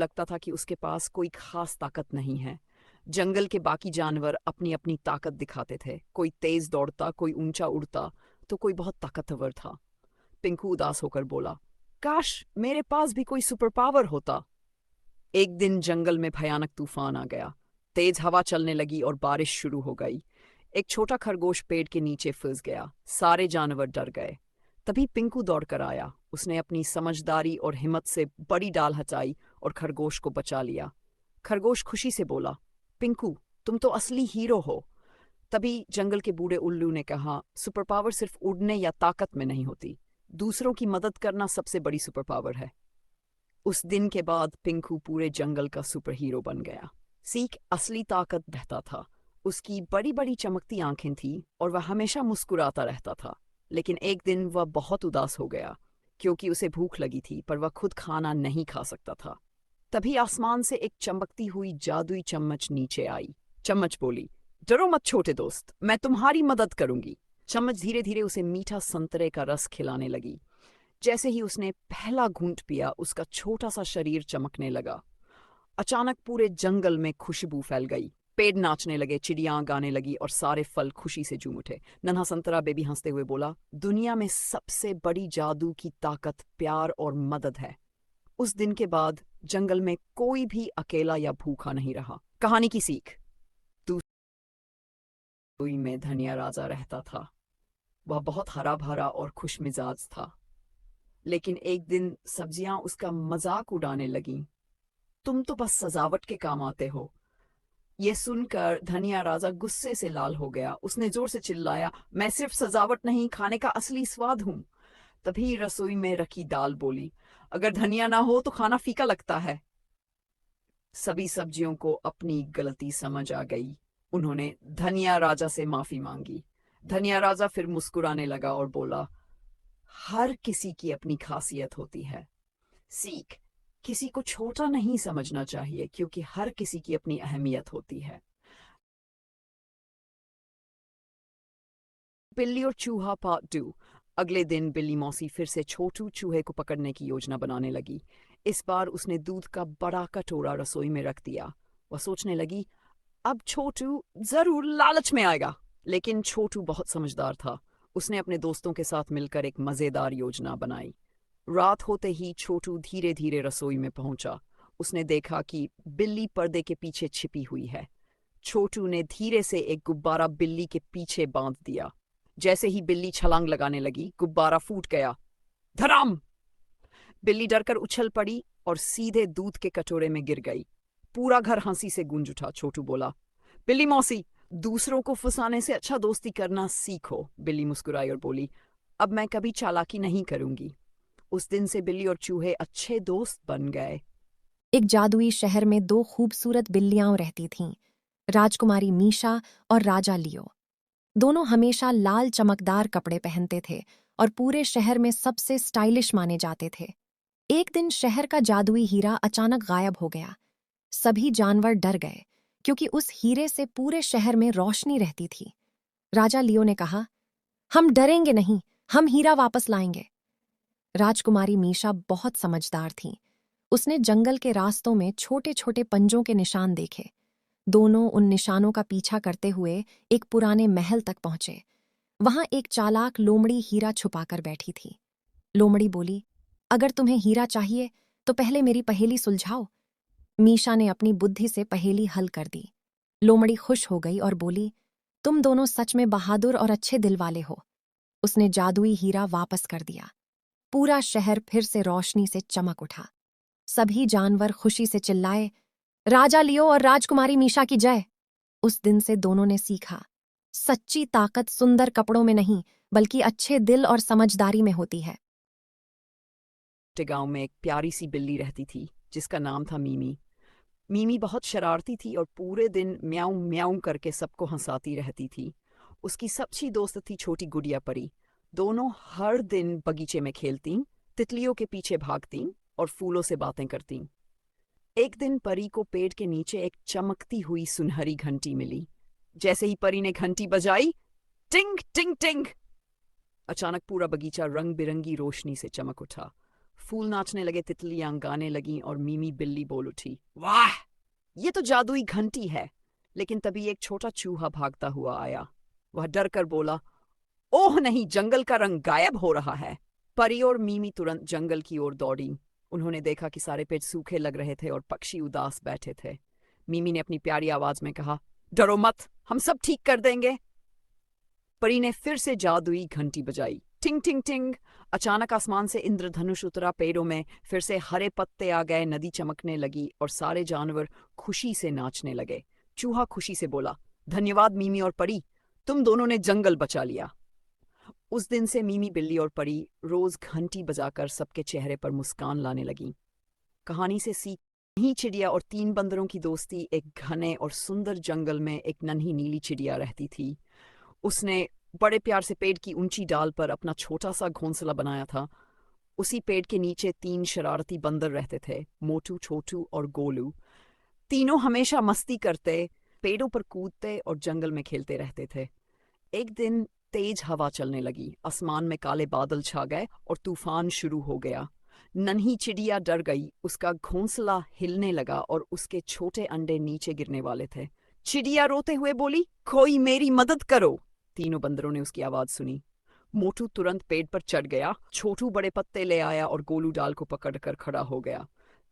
लगता था कि उसके पास कोई खास ताकत नहीं है। जंगल के बाकी जानवर अपनी अपनी ताकत दिखाते थे, कोई तेज दौड़ता, कोई ऊंचा उड़ता, तो कोई बहुत ताकतवर था। पिंकू उदास होकर बोला, काश मेरे पास भी कोई सुपर पावर होता। एक दिन जंगल में भयानक तूफान आ गया। तेज हवा चलने लगी और बारिश शुरू हो गई। एक छोटा खरगोश पेड़ के नीचे फंस गया। सारे जानवर डर गए। तभी पिंकू दौड़कर आया। उसने अपनी समझदारी और हिम्मत से बड़ी डाल हटाई और खरगोश को बचा लिया। खरगोश खुशी से बोला, पिंकू, तुम तो असली हीरो हो। तभी जंगल के बूढ़े उल्लू ने कहा, सुपर पावर सिर्फ उड़ने या ताकत में नहीं होती, दूसरों की मदद करना सबसे बड़ी सुपर पावर है। उस दिन के बाद पिंकू पूरे जंगल का सुपर हीरो बन गया। सीख, असली ताकत बहता था। उसकी बड़ी बड़ी चमकती आंखें थीं और वह हमेशा मुस्कुराता रहता था। लेकिन एक दिन वह बहुत उदास हो गया क्योंकि उसे भूख लगी थी, पर वह खुद खाना नहीं खा सकता था। तभी आसमान से एक चमकती हुई जादुई चम्मच नीचे आई। चम्मच बोली, डरो मत छोटे दोस्त, मैं तुम्हारी मदद करूंगी। चम्मच धीरे धीरे उसे मीठा संतरे का रस खिलाने लगी। जैसे ही उसने पहला घूंट पिया, उसका छोटा सा शरीर चमकने लगा। अचानक पूरे जंगल में खुशबू फैल गई। पेड़ नाचने लगे, चिड़ियां गाने लगी और सारे फल खुशी से झूम उठे। नन्हा संतरा बेबी हंसते हुए बोला, दुनिया में सबसे बड़ी जादू की ताकत प्यार और मदद है। उस दिन के बाद जंगल में कोई भी अकेला या भूखा नहीं रहा। कहानी की सीख, दूसरी में धनिया राजा रहता था। वह बहुत हरा भरा और खुश मिजाज था। लेकिन एक दिन सब्जियां उसका मजाक उड़ाने लगीं। तुम तो बस सजावट के काम आते हो। ये सुनकर धनिया राजा गुस्से से लाल हो गया। उसने जोर से चिल्लाया, मैं सिर्फ सजावट नहीं, खाने का असली स्वाद हूं। तभी रसोई में रखी दाल बोली, अगर धनिया ना हो तो खाना फीका लगता है। सभी सब्जियों को अपनी गलती समझ आ गई। उन्होंने धनिया राजा से माफी मांगी। धनिया राजा फिर मुस्कुराने लगा और बोला, हर किसी की अपनी खासियत होती है। सीख, किसी को छोटा नहीं समझना चाहिए क्योंकि हर किसी की अपनी अहमियत होती है। बिल्ली और चूहा पार्ट 2। अगले दिन बिल्ली मौसी फिर से छोटू चूहे को पकड़ने की योजना बनाने लगी। इस बार उसने दूध का बड़ा कटोरा रसोई में रख दिया। वह सोचने लगी, अब छोटू जरूर लालच में आएगा। लेकिन छोटू बहुत समझदार था। उसने अपने दोस्तों के साथ मिलकर एक मजेदार योजना बनाई। रात होते ही छोटू धीरे धीरे रसोई में पहुंचा। उसने देखा कि बिल्ली पर्दे के पीछे छिपी हुई है। छोटू ने धीरे से एक गुब्बारा बिल्ली के पीछे बांध दिया। जैसे ही बिल्ली छलांग लगाने लगी, गुब्बारा फूट गया। धड़ाम! बिल्ली डरकर उछल पड़ी और सीधे दूध के कटोरे में गिर गई। पूरा घर हंसी से गूंज उठा। छोटू बोला, बिल्ली मौसी, दूसरों को फंसाने से अच्छा दोस्ती करना सीखो। बिल्ली मुस्कुराई और बोली, अब मैं कभी चालाकी नहीं करूंगी। उस दिन से बिल्ली और चूहे अच्छे दोस्त बन गए। एक जादुई शहर में दो खूबसूरत बिल्लियां रहती थीं, राजकुमारी मीशा और राजा लियो। दोनों हमेशा लाल चमकदार कपड़े पहनते थे और पूरे शहर में सबसे स्टाइलिश माने जाते थे। एक दिन शहर का जादुई हीरा अचानक गायब हो गया। सभी जानवर डर गए क्योंकि उस हीरे से पूरे शहर में रोशनी रहती थी। राजा लियो ने कहा, हम डरेंगे नहीं, हम हीरा वापस लाएंगे। राजकुमारी मीशा बहुत समझदार थी। उसने जंगल के रास्तों में छोटे छोटे पंजों के निशान देखे। दोनों उन निशानों का पीछा करते हुए एक पुराने महल तक पहुंचे। वहां एक चालाक लोमड़ी हीरा छुपाकर बैठी थी। लोमड़ी बोली, अगर तुम्हें हीरा चाहिए तो पहले मेरी पहेली सुलझाओ। मीशा ने अपनी बुद्धि से पहेली हल कर दी। लोमड़ी खुश हो गई और बोली, तुम दोनों सच में बहादुर और अच्छे दिल वाले हो। उसने जादुई हीरा वापस कर दिया। पूरा शहर फिर से रोशनी से चमक उठा। सभी जानवर खुशी से चिल्लाए, राजा लियो और राजकुमारी मीशा की जय। उस दिन से दोनों ने सीखा, सच्ची ताकत सुंदर कपड़ों में नहीं बल्कि अच्छे दिल और समझदारी में होती है। गांव में एक प्यारी सी बिल्ली रहती थी जिसका नाम था मीमी। मीमी बहुत शरारती थी और पूरे दिन म्याऊं म्याऊं करके सबको हंसाती रहती थी। उसकी सबसे दोस्त थी छोटी गुड़िया परी। दोनों हर दिन बगीचे में खेलती, तितलियों के पीछे भागती और फूलों से बातें करती। एक दिन परी को पेड़ के नीचे एक चमकती हुई सुनहरी घंटी मिली। जैसे ही परी ने घंटी बजाई, टिंग टिंग टिंग, अचानक पूरा बगीचा रंग बिरंगी रोशनी से चमक उठा। फूल नाचने लगे, तितलियां गाने लगीं और मीमी बिल्ली बोल उठी, वाह, ये तो जादुई घंटी है। लेकिन तभी एक छोटा चूहा भागता हुआ आया। वह डर कर बोला, ओह नहीं, जंगल का रंग गायब हो रहा है। परी और मीमी तुरंत जंगल की ओर दौड़ी। उन्होंने देखा कि सारे पेड़ सूखे लग रहे थे और पक्षी उदास बैठे थे। मीमी ने अपनी प्यारी आवाज में कहा, डरो मत, हम सब ठीक कर देंगे। परी ने फिर से जादुई घंटी बजाई, टिंग टिंग टिंग। अचानक आसमान से इंद्रधनुष उतरा, पेड़ों में फिर से हरे पत्ते आ गए, नदी चमकने लगी और सारे जानवर खुशी से नाचने लगे। चूहा खुशी से बोला, धन्यवाद मीमी और परी, तुम दोनों ने जंगल बचा लिया। उस दिन से मीमी बिल्ली और परी रोज घंटी बजाकर सबके चेहरे पर मुस्कान लाने लगी। कहानी से सीख, नन्ही चिड़िया और 3 बंदरों की दोस्ती। एक घने और सुंदर जंगल में एक नन्ही नीली चिड़िया रहती थी। उसने बड़े प्यार से पेड़ की ऊंची डाल पर अपना छोटा सा घोंसला बनाया था। उसी पेड़ के नीचे 3 शरारती बंदर रहते थे, मोटू, छोटू और गोलू। तीनों हमेशा मस्ती करते, पेड़ों पर कूदते और जंगल में खेलते रहते थे। एक दिन तेज हवा चलने लगी, आसमान में काले बादल छा गए और तूफान शुरू हो गया। नन्ही चिड़िया डर गई, उसका घोंसला हिलने लगा और उसके छोटे अंडे नीचे गिरने वाले थे। चिड़िया रोते हुए बोली, कोई मेरी मदद करो। तीनों बंदरों ने उसकी आवाज सुनी। मोटू तुरंत पेड़ पर चढ़ गया, छोटू बड़े पत्ते ले आया और गोलू डाल को पकड़कर खड़ा हो गया।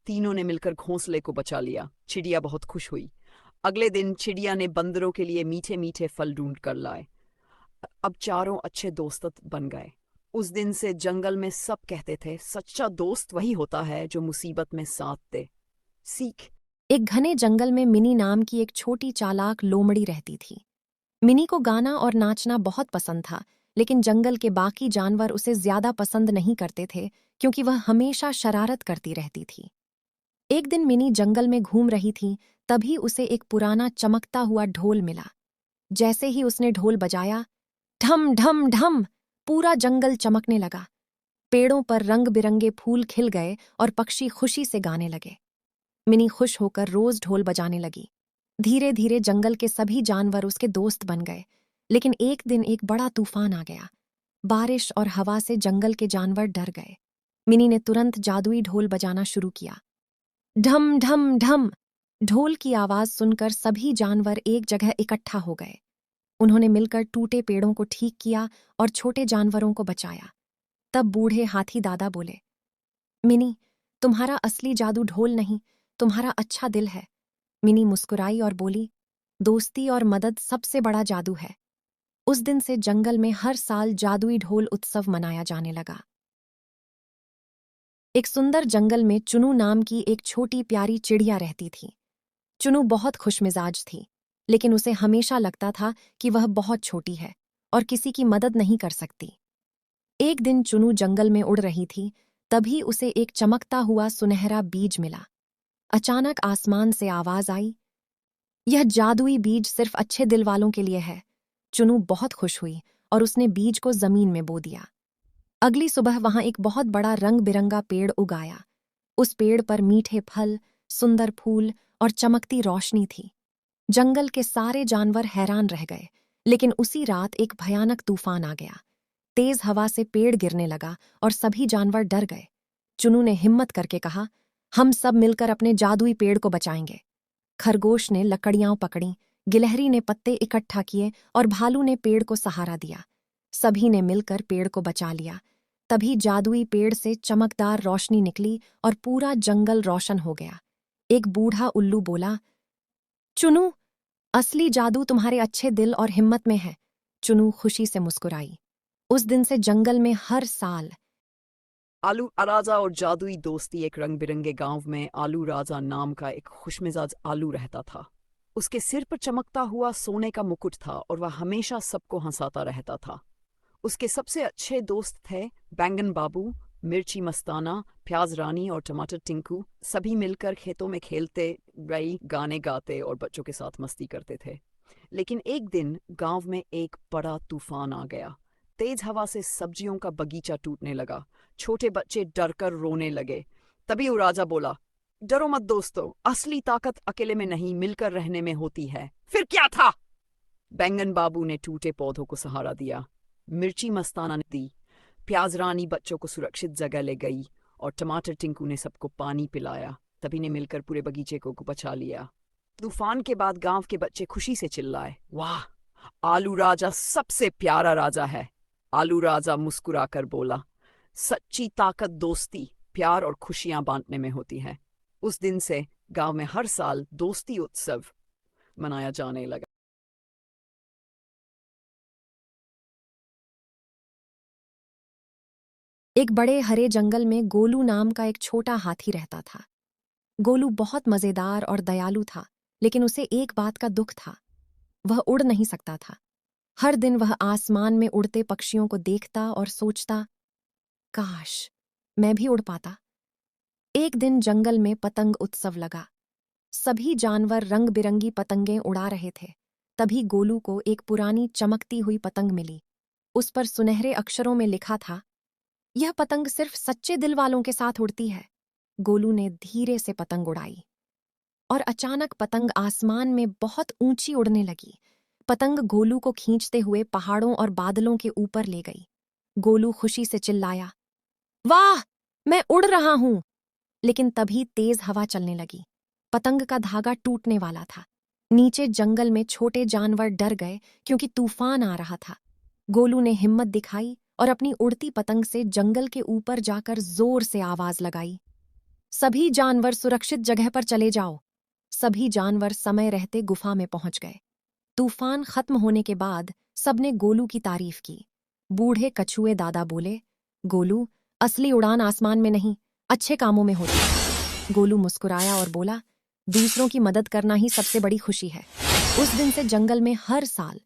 तीनों ने मिलकर घोंसले को बचा लिया। चिड़िया बहुत खुश हुई। अगले दिन चिड़िया ने बंदरों के लिए मीठे मीठे फल ढूंढ कर लाए। अब चारों अच्छे दोस्त बन गए। उस दिन से जंगल में सब कहते थे, सच्चा दोस्त वही होता है जो मुसीबत में साथ दे। सीख। एक घने जंगल में मिनी नाम की एक छोटी चालाक लोमड़ी रहती थी। मिनी को गाना और नाचना बहुत पसंद था, लेकिन जंगल के बाकी जानवर उसे ज्यादा पसंद नहीं करते थे क्योंकि वह हमेशा शरारत करती रहती थी। एक दिन मिनी जंगल में घूम रही थी, तभी उसे एक पुराना चमकता हुआ ढोल मिला। जैसे ही उसने ढोल बजाया, ढम ढम ढम, पूरा जंगल चमकने लगा। पेड़ों पर रंग बिरंगे फूल खिल गए और पक्षी खुशी से गाने लगे। मिनी खुश होकर रोज ढोल बजाने लगी। धीरे धीरे जंगल के सभी जानवर उसके दोस्त बन गए। लेकिन एक दिन एक बड़ा तूफान आ गया। बारिश और हवा से जंगल के जानवर डर गए। मिनी ने तुरंत जादुई ढोल बजाना शुरू किया। ढम ढम ढम, ढोल की आवाज सुनकर सभी जानवर एक जगह इकट्ठा हो गए। उन्होंने मिलकर टूटे पेड़ों को ठीक किया और छोटे जानवरों को बचाया। तब बूढ़े हाथी दादा बोले, मिनी, तुम्हारा असली जादू ढोल नहीं, तुम्हारा अच्छा दिल है। मिनी मुस्कुराई और बोली, दोस्ती और मदद सबसे बड़ा जादू है। उस दिन से जंगल में हर साल जादुई ढोल उत्सव मनाया जाने लगा। एक सुंदर जंगल में चुनू नाम की एक छोटी प्यारी चिड़िया रहती थी। चुनू बहुत खुशमिजाज थी, लेकिन उसे हमेशा लगता था कि वह बहुत छोटी है और किसी की मदद नहीं कर सकती। एक दिन चुनू जंगल में उड़ रही थी, तभी उसे एक चमकता हुआ सुनहरा बीज मिला। अचानक आसमान से आवाज आई, यह जादुई बीज सिर्फ अच्छे दिल वालों के लिए है। चुनू बहुत खुश हुई और उसने बीज को जमीन में बो दिया। अगली सुबह वहां एक बहुत बड़ा रंग बिरंगा पेड़ उगाया। उस पेड़ पर मीठे फल, सुंदर फूल और चमकती रोशनी थी। जंगल के सारे जानवर हैरान रह गए, लेकिन उसी रात एक भयानक तूफान आ गया। तेज हवा से पेड़ गिरने लगा और सभी जानवर डर गए। चुनू ने हिम्मत करके कहा, हम सब मिलकर अपने जादुई पेड़ को बचाएंगे। खरगोश ने लकड़ियां पकड़ी, गिलहरी ने पत्ते इकट्ठा किए और भालू ने पेड़ को सहारा दिया। सभी ने मिलकर पेड़ को बचा लिया। तभी जादुई पेड़ से चमकदार रोशनी निकली और पूरा जंगल रोशन हो गया। एक बूढ़ा उल्लू बोला, चुनू, असली जादू तुम्हारे अच्छे दिल और हिम्मत में है। चुनू खुशी से मुस्कुराई। उस दिन से जंगल में हर साल आलू राजा और जादुई दोस्ती। एक रंग बिरंगे गांव में आलू राजा नाम का एक खुशमिजाज आलू रहता था। उसके सिर पर चमकता हुआ सोने का मुकुट था और वह हमेशा सबको हंसाता रहता था। उसके सबसे अच्छे दोस्त थे बैंगन बाबू, मिर्ची मस्ताना, प्याज रानी और टमाटर टिंकू। सभी मिलकर खेतों में खेलते, रई गाने गाते और बच्चों के साथ मस्ती करते थे। लेकिन एक दिन गांव में एक बड़ा तूफान आ गया। तेज हवा से सब्जियों का बगीचा टूटने लगा। छोटे बच्चे डरकर रोने लगे। तभी वो राजा बोला, डरो मत दोस्तों, असली ताकत अकेले में नहीं, मिलकर रहने में होती है। फिर क्या था? बैंगन बाबू ने टूटे पौधों को सहारा दिया, मिर्ची मस्ताना ने दी, प्याज रानी बच्चों को सुरक्षित जगह ले गई और टमाटर टिंकू ने सबको पानी पिलाया। तभी ने मिलकर पूरे बगीचे को बचा लिया। तूफान के बाद गांव के बच्चे खुशी से चिल्लाए, वाह, आलू राजा सबसे प्यारा राजा है। आलू राजा मुस्कुराकर बोला, सच्ची ताकत दोस्ती, प्यार और खुशियां बांटने में होती है। उस दिन से गांव में हर साल दोस्ती उत्सव मनाया जाने लगा। एक बड़े हरे जंगल में गोलू नाम का एक छोटा हाथी रहता था। गोलू बहुत मजेदार और दयालु था, लेकिन उसे एक बात का दुख था, वह उड़ नहीं सकता था। हर दिन वह आसमान में उड़ते पक्षियों को देखता और सोचता, काश मैं भी उड़ पाता। एक दिन जंगल में पतंग उत्सव लगा। सभी जानवर रंग बिरंगी पतंगें उड़ा रहे थे। तभी गोलू को एक पुरानी चमकती हुई पतंग मिली। उस पर सुनहरे अक्षरों में लिखा था, यह पतंग सिर्फ सच्चे दिल वालों के साथ उड़ती है। गोलू ने धीरे से पतंग उड़ाई और अचानक पतंग आसमान में बहुत ऊंची उड़ने लगी। पतंग गोलू को खींचते हुए पहाड़ों और बादलों के ऊपर ले गई। गोलू खुशी से चिल्लाया, वाह, मैं उड़ रहा हूं। लेकिन तभी तेज हवा चलने लगी। पतंग का धागा टूटने वाला था। नीचे जंगल में छोटे जानवर डर गए क्योंकि तूफान आ रहा था। गोलू ने हिम्मत दिखाई और अपनी उड़ती पतंग से जंगल के ऊपर जाकर जोर से आवाज लगाई, सभी जानवर सुरक्षित जगह पर चले जाओ। सभी जानवर समय रहते गुफा में पहुंच गए। तूफान खत्म होने के बाद सबने गोलू की तारीफ की। बूढ़े कछुए दादा बोले, गोलू, असली उड़ान आसमान में नहीं, अच्छे कामों में होती है। गोलू मुस्कुराया और बोला, दूसरों की मदद करना ही सबसे बड़ी खुशी है। उस दिन से जंगल में हर साल